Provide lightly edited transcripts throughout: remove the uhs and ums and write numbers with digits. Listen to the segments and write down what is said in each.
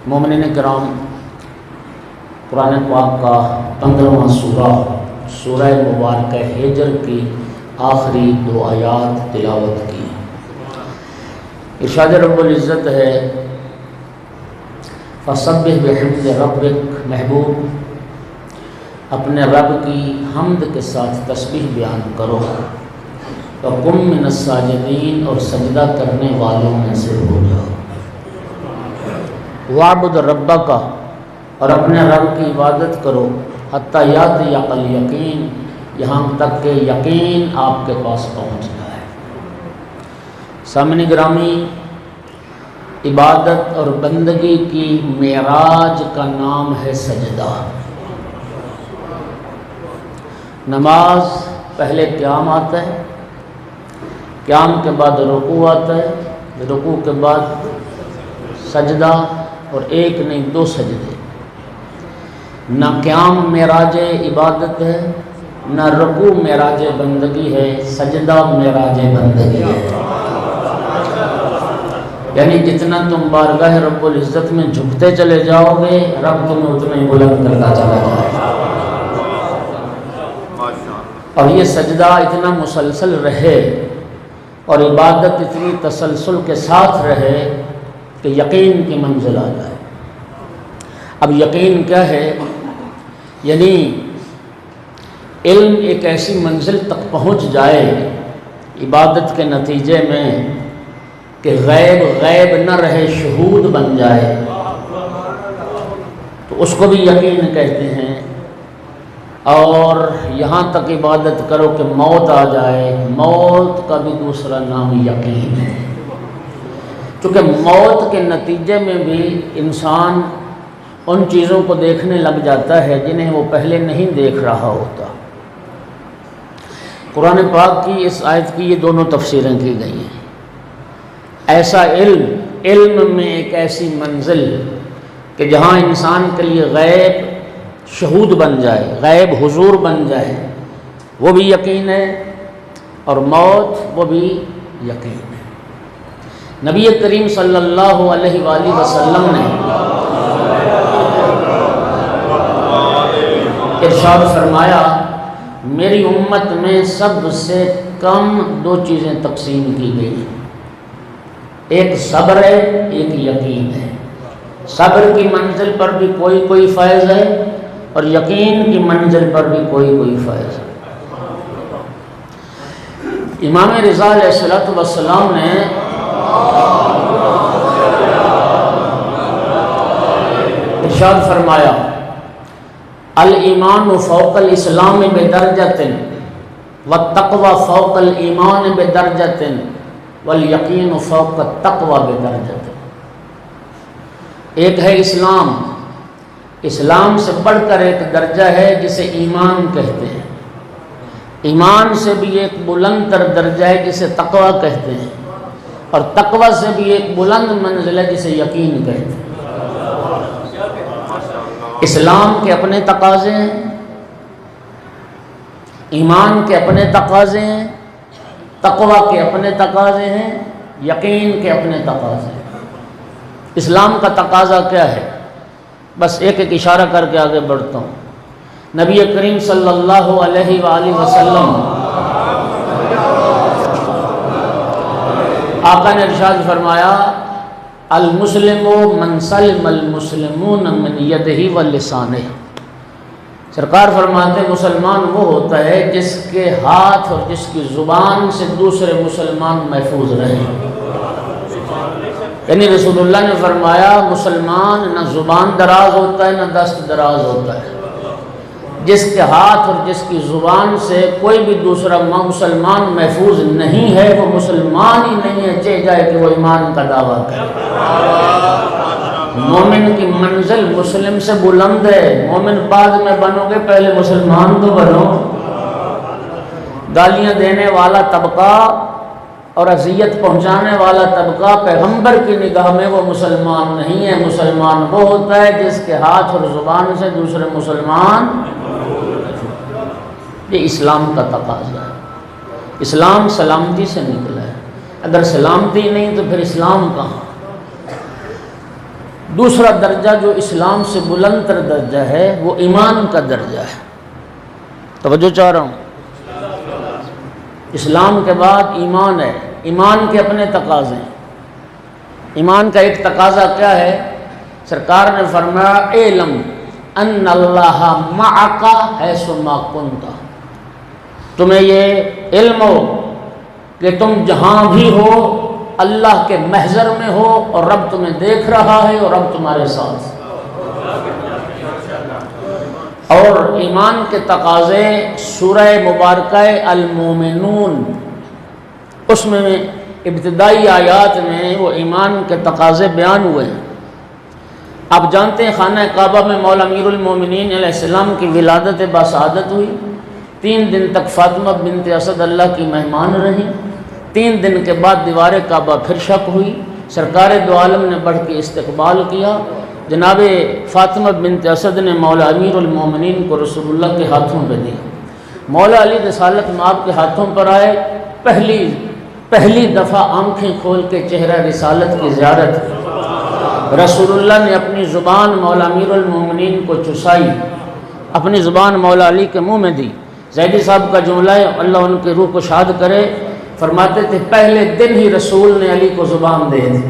مومنین کرام، قرآن پاک کا 15واں سورہ مبارکہ ہجر کی آخری 2 آیات تلاوت کی۔ ارشاد رب العزت ہے فَسَبِّحْ بِحَمْدِ رَبِّكَ، محبوب اپنے رب کی حمد کے ساتھ تسبیح بیان کرو، وَقُمْ مِنَ السَّاجِدِينَ، اور سجدہ کرنے والوں میں سے ہو جاؤ، وَاعْبُدْ رَبَّكَ، اور اپنے رب کی عبادت کرو، حَتَّى يَأْتِيَكَ الْيَقِينُ، یہاں تک کہ یقین آپ کے پاس پہنچ جائے۔ سامعین گرامی، عبادت اور بندگی کی معراج کا نام ہے سجدہ۔ نماز پہلے قیام آتا ہے، قیام کے بعد رکوع آتا ہے، رکوع کے بعد سجدہ، اور ایک نہیں 2 سجدے۔ نہ قیام معراج عبادت ہے، نہ رکوع معراج بندگی ہے، سجدہ معراج بندگی ہے۔ یعنی جتنا تم بارگاہ رب العزت میں جھکتے چلے جاؤ گے، رب تمہیں اتنا ہی بلند کرتا چلا جائے گا۔ اور یہ سجدہ اتنا مسلسل رہے اور عبادت اتنی تسلسل کے ساتھ رہے کہ یقین کی منزل آ جائے۔ اب یقین کیا ہے؟ یعنی علم ایک ایسی منزل تک پہنچ جائے عبادت کے نتیجے میں کہ غیب نہ رہے، شہود بن جائے، تو اس کو بھی یقین کہتے ہیں۔ اور یہاں تک عبادت کرو کہ موت آ جائے، موت کا بھی دوسرا نام یقین ہے، کیونکہ موت کے نتیجے میں بھی انسان ان چیزوں کو دیکھنے لگ جاتا ہے جنہیں وہ پہلے نہیں دیکھ رہا ہوتا۔ قرآن پاک کی اس آیت کی یہ دونوں تفسیریں کی گئی ہیں۔ ایسا علم میں ایک ایسی منزل کہ جہاں انسان کے لیے غیب شہود بن جائے، غیب حضور بن جائے، وہ بھی یقین ہے، اور موت وہ بھی یقین ہے۔ نبی کریم صلی اللہ علیہ وآلہ وسلم نے ارشاد فرمایا، میری امت میں سب سے کم 2 چیزیں تقسیم کی گئی ہیں، ایک صبر ہے، ایک یقین ہے۔ صبر کی منزل پر بھی کوئی فائز ہے، اور یقین کی منزل پر بھی کوئی فائز ہے۔ امام رضا علیہ السلام نے ارشاد فرمایا، الایمان فوق الاسلام بدرجۃ، والتقوی فوق الایمان بدرجۃ، والیقین فوق التقوی بدرجۃ۔ ایک ہے اسلام، اسلام سے بڑھ کر ایک درجہ ہے جسے ایمان کہتے ہیں، ایمان سے بھی ایک بلند تر درجہ ہے جسے تقوی کہتے ہیں، اور تقوی سے بھی ایک بلند منزل ہے جسے یقین کہتے ہیں۔ اسلام کے اپنے تقاضے ہیں، ایمان کے اپنے تقاضے ہیں، تقوی کے اپنے تقاضے ہیں، یقین کے اپنے تقاضے ہیں۔ اسلام کا تقاضا کیا ہے؟ بس ایک اشارہ کر کے آگے بڑھتا ہوں۔ نبی کریم صلی اللہ علیہ وآلہ وسلم آقا نے ارشاد فرمایا، المسلم من سلم المسلمون من یدہ و لسانہ۔ سرکار فرماتے ہیں مسلمان وہ ہوتا ہے جس کے ہاتھ اور جس کی زبان سے دوسرے مسلمان محفوظ رہیں۔ یعنی رسول اللہ نے فرمایا مسلمان نہ زبان دراز ہوتا ہے نہ دست دراز ہوتا ہے، جس کے ہاتھ اور جس کی زبان سے کوئی بھی دوسرا مسلمان محفوظ نہیں ہے، وہ مسلمان ہی نہیں ہے، چاہے جائے کہ وہ ایمان کا دعویٰ کرے۔ مومن کی منزل مسلم سے بلند ہے، مومن بعد میں بنو گے، پہلے مسلمان تو بنو۔ گالیاں دینے والا طبقہ اور اذیت پہنچانے والا طبقہ پیغمبر کی نگاہ میں وہ مسلمان نہیں ہے۔ مسلمان وہ ہوتا ہے جس کے ہاتھ اور زبان سے دوسرے مسلمان، یہ اسلام کا تقاضا ہے۔ اسلام سلامتی سے نکلا ہے، اگر سلامتی نہیں تو پھر اسلام کہاں؟ دوسرا درجہ جو اسلام سے بلند تر درجہ ہے وہ ایمان کا درجہ ہے۔ توجہ چاہ رہا ہوں، اسلام کے بعد ایمان ہے، ایمان کے اپنے تقاضے ہیں۔ ایمان کا ایک تقاضا کیا ہے؟ سرکار نے فرمایا اعلم ان اللہ معک حیث ما کنت، تمہیں یہ علم ہو کہ تم جہاں بھی ہو اللہ کے محضر میں ہو اور رب تمہیں دیکھ رہا ہے اور رب تمہارے ساتھ۔ اور ایمان کے تقاضے سورہ مبارکہ المومنون، اس میں ابتدائی آیات میں وہ ایمان کے تقاضے بیان ہوئے ہیں۔ آپ جانتے ہیں خانہ کعبہ میں مولا امیر المومنین علیہ السلام کی ولادت باسعادت ہوئی، 3 دن تک فاطمہ بنت اسد اللہ کی مہمان رہیں، 3 دن کے بعد دیوار کعبہ پھر شق ہوئی، سرکار دو عالم نے بڑھ کے استقبال کیا، جناب فاطمہ بنت اسد نے مولا امیر المومنین کو رسول اللہ کے ہاتھوں پہ دیا، مولا علی رسالت مآب کے ہاتھوں پر آئے، پہلی دفعہ آنکھیں کھول کے چہرہ رسالت کی زیارت کی، رسول اللہ نے اپنی زبان مولا امیر المومنین کو چسائی، اپنی زبان مولا علی کے منہ میں دی۔ زیدی صاحب کا جملہ ہے، اللہ ان کی روح کو شاد کرے، فرماتے تھے پہلے دن ہی رسول نے علی کو زبان دے دی۔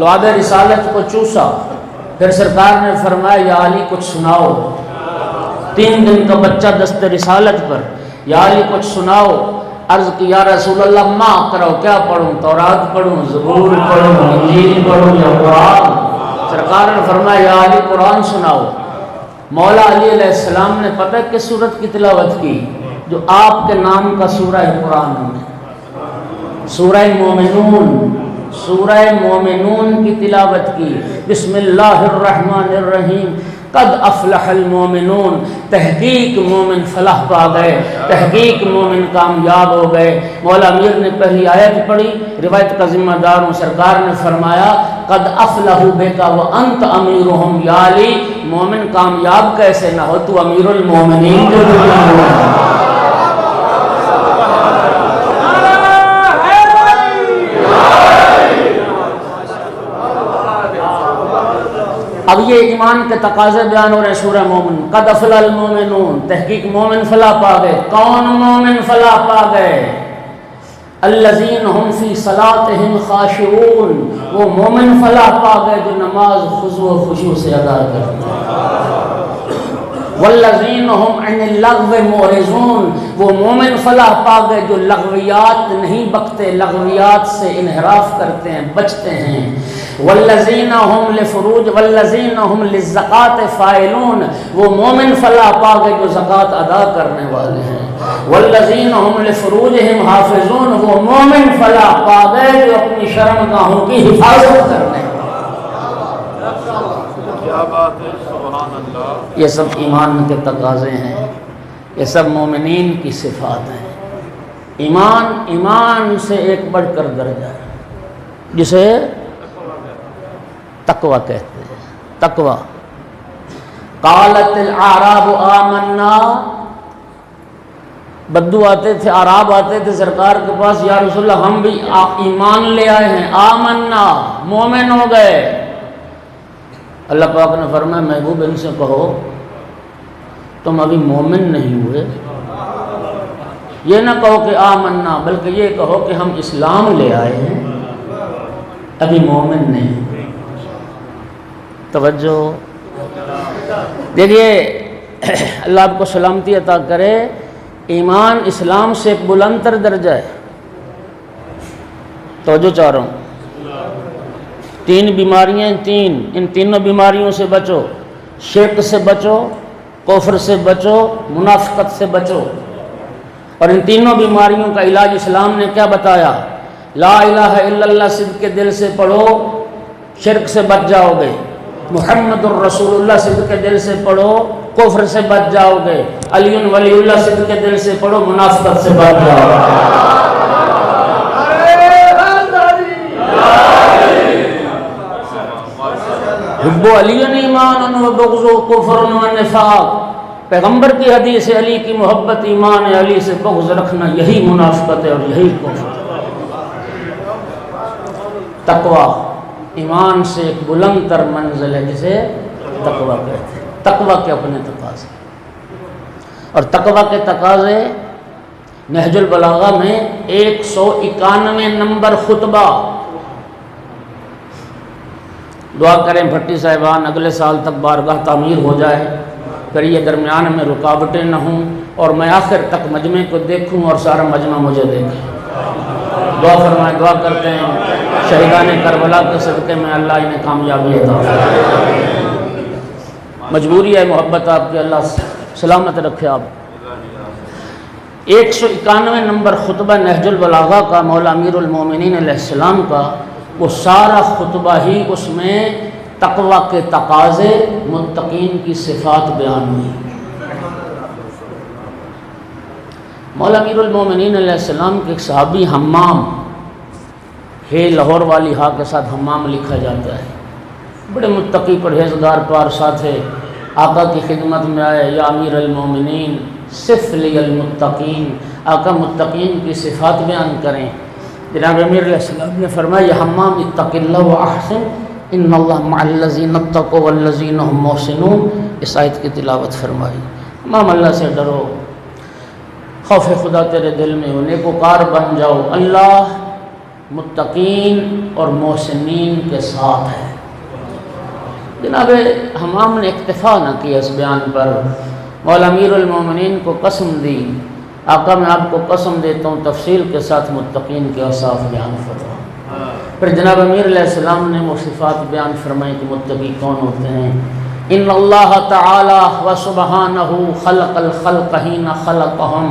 لعاب رسالت کو چوسا، پھر سرکار نے فرمایا یا علی کچھ سناؤ، 3 دن کا بچہ دست رسالت پر، یا علی کچھ سناؤ، عرض کی یا رسول اللہ ما کرو، کیا پڑھوں، تورات پڑھوں، زبور پڑھوں، انجیل پڑھوں یا قرآن؟ سرکار نے فرمایا یا علی قرآن سناؤ۔ مولا علی علیہ السلام نے پتہ کس سورت کی تلاوت کی؟ جو آپ کے نام کا سورہ قرآن ہے، سورہ مومنون، سورہ مومنون کی تلاوت کی، بسم اللہ الرحمن الرحیم، قد افلح المومنون، تحقیق مومن فلاح پا گئے، تحقیق مومن کامیاب ہو گئے۔ مولا امیر نے پہلی آیت پڑھی، روایت کا ذمہ دار ہوں، سرکار نے فرمایا قد افلحوا بک وانت امیرہم، یا علی مومن کامیاب کیسے نہ ہو، تو امیر المومنین جو دنیا ہو۔ اب یہ ایمان کے تقاضے بیان ہو رہے ہیں سورہ مومن، قد افلح المومنون، تحقیق مومن فلاح پا گئے۔ کون مومن فلاح پا گئے؟ الذین هم فی صلاتہم خاشعون، وہ مومن فلاح پا گئے جو نماز خضوع و خشوع سے ادا کرتے ہیں۔ والذین هم عن اللغو معرضون، وہ مومن فلاح پا گئے جو لغویات نہیں بکتے، لغویات سے انحراف کرتے ہیں، بچتے ہیں۔ والذین هم لفروج والذین هم للزکاۃ فاعلون، وہ مومن فلاح پا گئے جو زکوٰۃ ادا کرنے والے ہیں۔ والذین هم لفروجہم حافظون، وہ مومن فلاح پا گئے جو اپنی شرمگاہوں کی حفاظت کرنے والے۔ یہ سب ایمان کے تقاضے ہیں، یہ سب مومنین کی صفات ہیں۔ ایمان سے ایک بڑھ کر درجہ ہے جسے تقوی کہتے ہیں۔ تقوی، قالت الاعراب آمنا، بدو آتے تھے، اعراب آتے تھے سرکار کے پاس، یا رسول اللہ ہم بھی ایمان لے آئے ہیں، آمنا مومن ہو گئے۔ اللہ پاک نے فرمایا محبوب ان سے کہو تم ابھی مومن نہیں ہوئے، یہ نہ کہو کہ آمنا، بلکہ یہ کہو کہ ہم اسلام لے آئے ہیں، ابھی مومن نہیں۔ توجہ دیکھیے، اللہ آپ کو سلامتی عطا کرے، ایمان اسلام سے ایک بلند تر درجہ ہے۔ توجہ چاہ رہا ہوں، 3 بیماریاں، ان تینوں بیماریوں سے بچو، شرک سے بچو، کفر سے بچو، منافقت سے بچو۔ اور ان تینوں بیماریوں کا علاج اسلام نے کیا بتایا؟ لا الہ الا اللہ صدق کے دل سے پڑھو، شرک سے بچ جاؤ گے۔ محمد الرسول اللہ صدق کے دل سے پڑھو، کفر سے بچ جاؤ گے۔ علی ولی اللہ صدق کے دل سے پڑھو، منافقت سے بچ جاؤ گے۔ حب علی ایمان و بغض کفر و نفاق، پیغمبر کی حدیث ہے علی کی محبت ایمان ہے، علی سے بغض رکھنا یہی منافقت ہے اور یہی کفر ہے۔ تقوی ایمان سے ایک بلند تر منزل ہے جسے تقوی کہتے ہیں۔ تقوی کے اپنے تقاضے، اور تقوی کے تقاضے نہج البلاغہ میں 191 نمبر خطبہ۔ دعا کریں بھٹی صاحبان اگلے سال تک بارگاہ تعمیر ہو جائے، پھر یہ درمیان میں رکاوٹیں نہ ہوں اور میں آخر تک مجمع کو دیکھوں اور سارا مجمع مجھے دیکھے۔ دعا فرمائیں، دعا کرتے ہیں شہیدان کربلا کے صدقے میں اللہ انہیں کامیابی عطا فرمائے۔ مجبوری ہے محبت آپ کی، اللہ سلامت رکھے آپ۔ 191 نمبر خطبہ نہج البلاغہ کا مولا امیر المومنین علیہ السلام کا، وہ سارا خطبہ ہی اس میں تقوی کے تقاضے، متقین کی صفات بیان ہوئی۔ مولا امیر المومنین علیہ السلام کے ایک صحابی حمام ہے، لاہور والی ہا کے ساتھ حمام لکھا جاتا ہے، بڑے متقی پرہیزگار پارسا تھے۔ آقا کی خدمت میں آئے، یا امیر المومنین صف لی المتقین، آقا متقین کی صفات بیان کریں۔ جناب امیر علیہ السلام نے فرمایا، یا حمام اتق اللہ واحسن ان اللہ مع الذین اتقوا والذین هم محسنون، اس آیت کی تلاوت فرمائی۔ حمام اللہ سے ڈرو، خوف خدا تیرے دل میں ہو، نیکوکار بن جاؤ، اللہ متقین اور محسنین کے ساتھ ہے۔ جناب حمام نے اکتفا نہ کیا اس بیان پر، مولا امیر المومنین کو قسم دی، آقا میں آپ کو قسم دیتا ہوں تفصیل کے ساتھ متقین کے اوصاف بیان فرما۔ پھر جناب امیر علیہ السلام نے وہ صفات بیان فرمائی کہ متقی کون ہوتے ہیں۔ ان اللہ تعالی و سبحانہ خلق الخلق حین خلقہم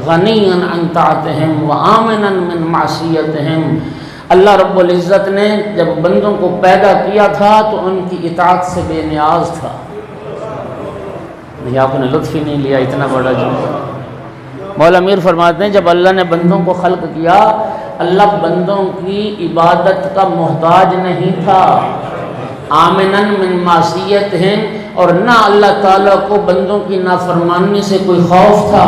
غنیا عن طاعتہم و آمنا من معصیتہم، اللہ رب العزت نے جب بندوں کو پیدا کیا تھا تو ان کی اطاعت سے بے نیاز تھا۔ نہیں، آپ نے لطف ہی نہیں لیا، اتنا بڑا جملہ۔ مولا امیر فرماتے ہیں جب اللہ نے بندوں کو خلق کیا، اللہ بندوں کی عبادت کا محتاج نہیں تھا، آمنن من معصیتہم، اور نہ اللہ تعالیٰ کو بندوں کی نافرمانی سے کوئی خوف تھا۔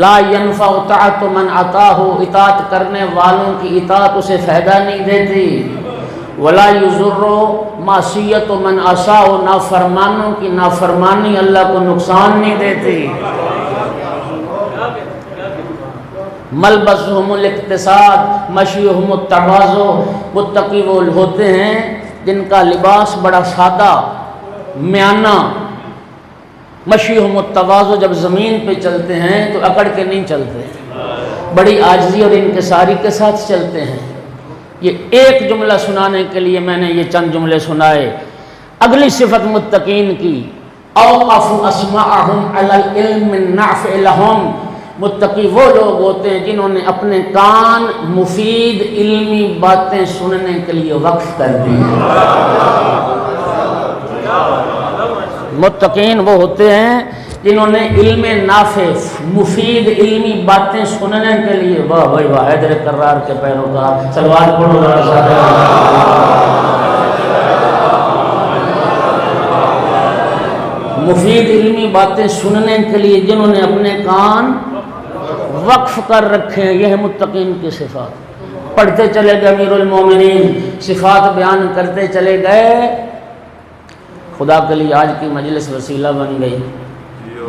لا ينفع طاعت من عطاہ، اطاعت کرنے والوں کی اطاعت اسے فائدہ نہیں دیتی۔ ولا یضر معصیت من عصاہ، نافرمانوں کی نافرمانی اللہ کو نقصان نہیں دیتی۔ ملبسہم الاقتصاد مشیہم التواضع، متقی وہ ہوتے ہیں جن کا لباس بڑا سادہ میانہ، مشیہم التواضع، جب زمین پہ چلتے ہیں تو اکڑ کے نہیں چلتے، بڑی عاجزی اور انکساری کے ساتھ چلتے ہیں۔ یہ ایک جملہ سنانے کے لیے میں نے یہ چند جملے سنائے۔ اگلی صفت متقین کی، اوقفوا اسماعہم علی العلم النافع لہم، متقی وہ لوگ ہوتے ہیں جنہوں نے اپنے کان مفید علمی باتیں سننے کے لیے وقف کر دی ہیں۔ متقین وہ ہوتے ہیں جنہوں نے علم نافع مفید علمی باتیں سننے کے لیے، واہ بھائی واہ، حیدر کرار کے پیروکار، سلوات پڑھو ذرا ساتھ۔ مفید علمی باتیں سننے کے لیے جنہوں نے اپنے کان وقف کر رکھے ہیں، یہ ہے متقین کی صفات۔ پڑھتے چلے گئے امیر المومنین، صفات بیان کرتے چلے گئے۔ خدا کے لیے آج کی مجلس وسیلہ بن گئی۔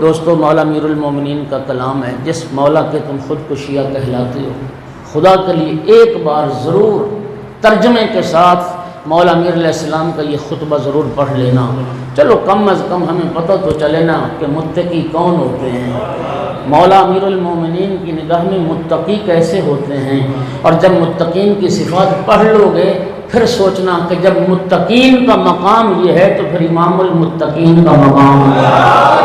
دوستو، مولا امیر المومنین کا کلام ہے، جس مولا کے تم خود کو شیعہ کہلاتے ہو، خدا کے لیے ایک بار ضرور ترجمے کے ساتھ مولا امیر علیہ السلام کا یہ خطبہ ضرور پڑھ لینا۔ چلو کم از کم ہمیں پتہ تو چلے نا کہ متقی کون ہوتے ہیں، مولا امیر المومنین کی نگاہ میں متقی کیسے ہوتے ہیں۔ اور جب متقین کی صفات پڑھ لو گے پھر سوچنا کہ جب متقین کا مقام یہ ہے تو پھر امام المتقین کا مقام ہے۔